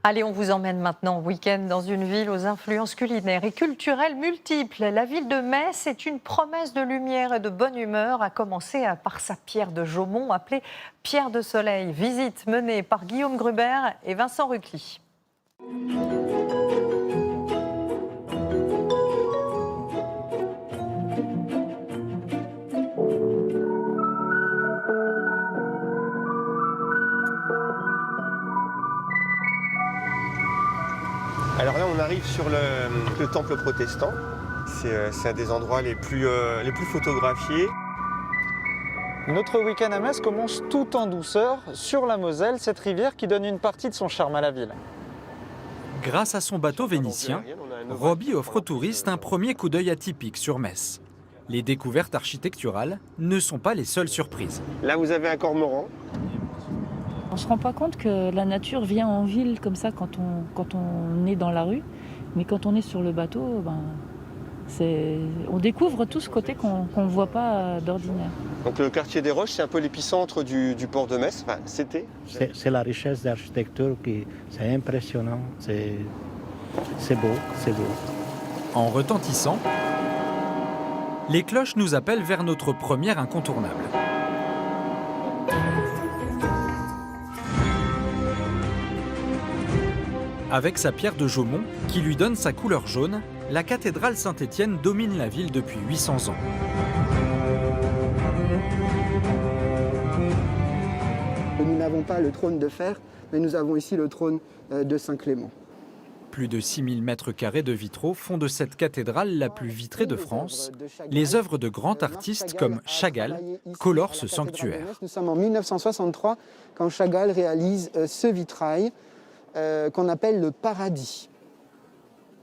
Allez, on vous emmène maintenant en week-end dans une ville aux influences culinaires et culturelles multiples. La ville de Metz est une promesse de lumière et de bonne humeur, à commencer par sa pierre de Jaumont, appelée Pierre de Soleil. Visite menée par Guillaume Gruber et Vincent Rucli. Alors là, on arrive sur le temple protestant. C'est un des endroits les plus photographiés. Notre week-end à Metz commence tout en douceur sur la Moselle, cette rivière qui donne une partie de son charme à la ville. Grâce à son bateau vénitien, Robbie offre aux touristes un premier coup d'œil atypique sur Metz. Les découvertes architecturales ne sont pas les seules surprises. Là, vous avez un cormoran. On ne se rend pas compte que la nature vient en ville comme ça quand on est dans la rue. Mais quand on est sur le bateau, on découvre tout ce côté qu'on ne voit pas d'ordinaire. Donc le quartier des Roches, c'est un peu l'épicentre du port de Metz. Enfin, c'était. C'est la richesse d'architecture qui c'est impressionnant. C'est beau, c'est beau. En retentissant, les cloches nous appellent vers notre première incontournable. Avec sa pierre de Jaumont, qui lui donne sa couleur jaune, la cathédrale Saint-Étienne domine la ville depuis 800 ans. Nous n'avons pas le trône de fer, mais nous avons ici le trône de Saint-Clément. Plus de 6000 mètres carrés de vitraux font de cette cathédrale la plus vitrée de France. Les œuvres de grands artistes comme Chagall colorent ce sanctuaire. Nous sommes en 1963 quand Chagall réalise ce vitrail qu'on appelle le Paradis.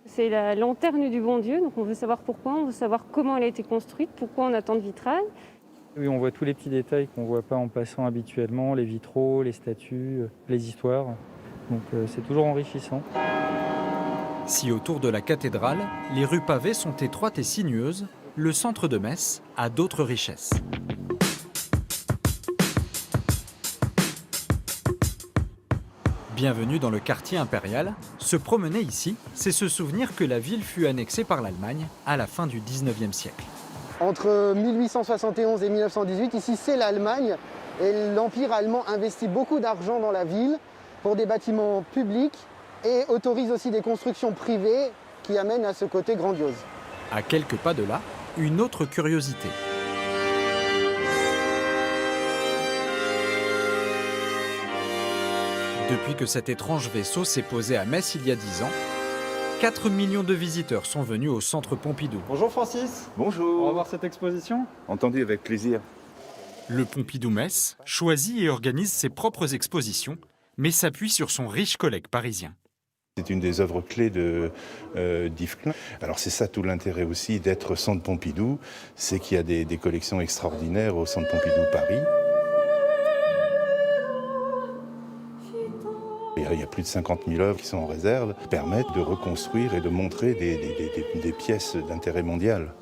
C'est la lanterne du bon Dieu, donc on veut savoir pourquoi, on veut savoir comment elle a été construite, pourquoi on a tant de vitrail. Oui, on voit tous les petits détails qu'on ne voit pas en passant habituellement, les vitraux, les statues, les histoires. Donc c'est toujours enrichissant. Si autour de la cathédrale, les rues pavées sont étroites et sinueuses, le centre de Metz a d'autres richesses. Bienvenue dans le quartier impérial. Se promener ici, c'est se souvenir que la ville fut annexée par l'Allemagne à la fin du 19e siècle. Entre 1871 et 1918, ici c'est l'Allemagne et l'Empire allemand investit beaucoup d'argent dans la ville pour des bâtiments publics et autorise aussi des constructions privées qui amènent à ce côté grandiose. À quelques pas de là, une autre curiosité. Depuis que cet étrange vaisseau s'est posé à Metz il y a 10 ans, 4 millions de visiteurs sont venus au centre Pompidou. Bonjour Francis. Bonjour. On va voir cette exposition. Entendu, avec plaisir. Le Pompidou-Metz choisit et organise ses propres expositions, mais s'appuie sur son riche collègue parisien. C'est une des œuvres clés d'Yves Klein. Alors c'est ça tout l'intérêt aussi d'être Centre Pompidou, c'est qu'il y a des collections extraordinaires au Centre Pompidou Paris. Il y a plus de 50 000 œuvres qui sont en réserve, qui permettent de reconstruire et de montrer des pièces d'intérêt mondial.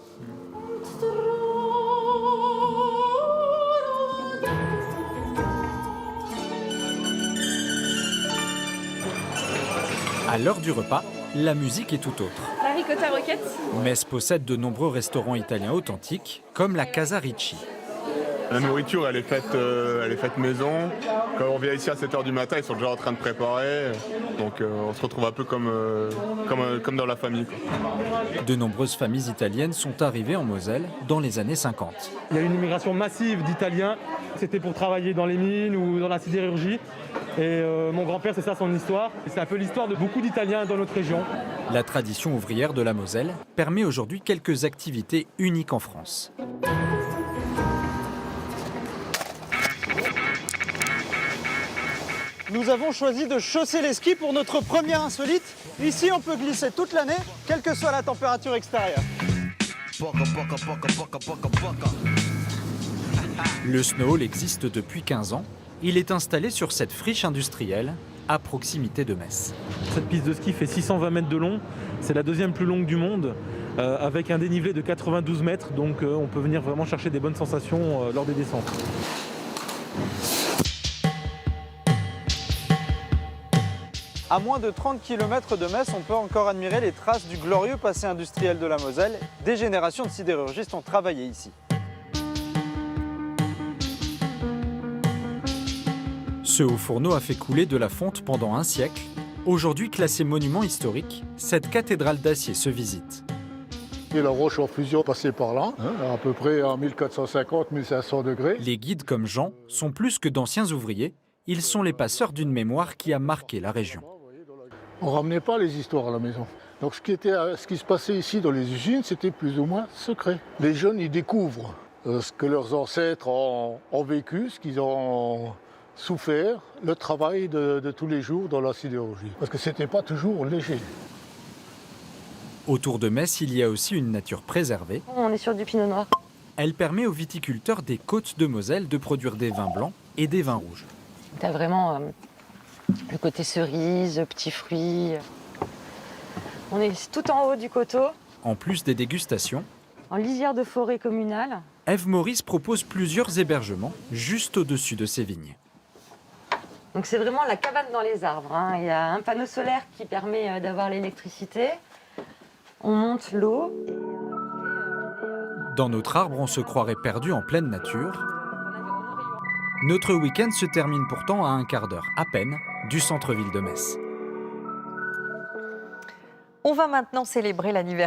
À l'heure du repas, la musique est tout autre. La ricotta roquette. Metz possède de nombreux restaurants italiens authentiques, comme la Casa Ricci. La nourriture, elle est faite maison. Quand on vient ici à 7h du matin, ils sont déjà en train de préparer. Donc on se retrouve un peu comme dans la famille, quoi. De nombreuses familles italiennes sont arrivées en Moselle dans les années 50. Il y a une immigration massive d'Italiens. C'était pour travailler dans les mines ou dans la sidérurgie. Et mon grand-père, c'est ça son histoire. C'est un peu l'histoire de beaucoup d'Italiens dans notre région. La tradition ouvrière de la Moselle permet aujourd'hui quelques activités uniques en France. Nous avons choisi de chausser les skis pour notre première insolite. Ici, on peut glisser toute l'année, quelle que soit la température extérieure. Le Snowhall existe depuis 15 ans. Il est installé sur cette friche industrielle à proximité de Metz. Cette piste de ski fait 620 mètres de long. C'est la deuxième plus longue du monde, avec un dénivelé de 92 mètres. Donc on peut venir vraiment chercher des bonnes sensations lors des descentes. À moins de 30 km de Metz, on peut encore admirer les traces du glorieux passé industriel de la Moselle. Des générations de sidérurgistes ont travaillé ici. Ce haut fourneau a fait couler de la fonte pendant un siècle. Aujourd'hui classée monument historique, cette cathédrale d'acier se visite. Et la roche en fusion passait par là, à peu près à 1450-1500 degrés. Les guides comme Jean sont plus que d'anciens ouvriers, ils sont les passeurs d'une mémoire qui a marqué la région. On ne ramenait pas les histoires à la maison. Donc ce qui se passait ici dans les usines, c'était plus ou moins secret. Les jeunes, ils découvrent ce que leurs ancêtres ont vécu, ce qu'ils ont souffert, le travail de tous les jours dans la sidérurgie. Parce que ce n'était pas toujours léger. Autour de Metz, il y a aussi une nature préservée. On est sur du pinot noir. Elle permet aux viticulteurs des Côtes de Moselle de produire des vins blancs et des vins rouges. Tu as vraiment le côté cerise, petits fruits. On est tout en haut du coteau, En plus des dégustations, en lisière de forêt communale. Ève Maurice propose plusieurs hébergements juste au-dessus de ses vignes. Donc c'est vraiment la cabane dans les arbres, hein. Il y a un panneau solaire qui permet d'avoir l'électricité. On monte l'eau. Dans notre arbre, on se croirait perdu en pleine nature. Notre week-end se termine pourtant à un quart d'heure à peine du centre-ville de Metz. On va maintenant célébrer l'anniversaire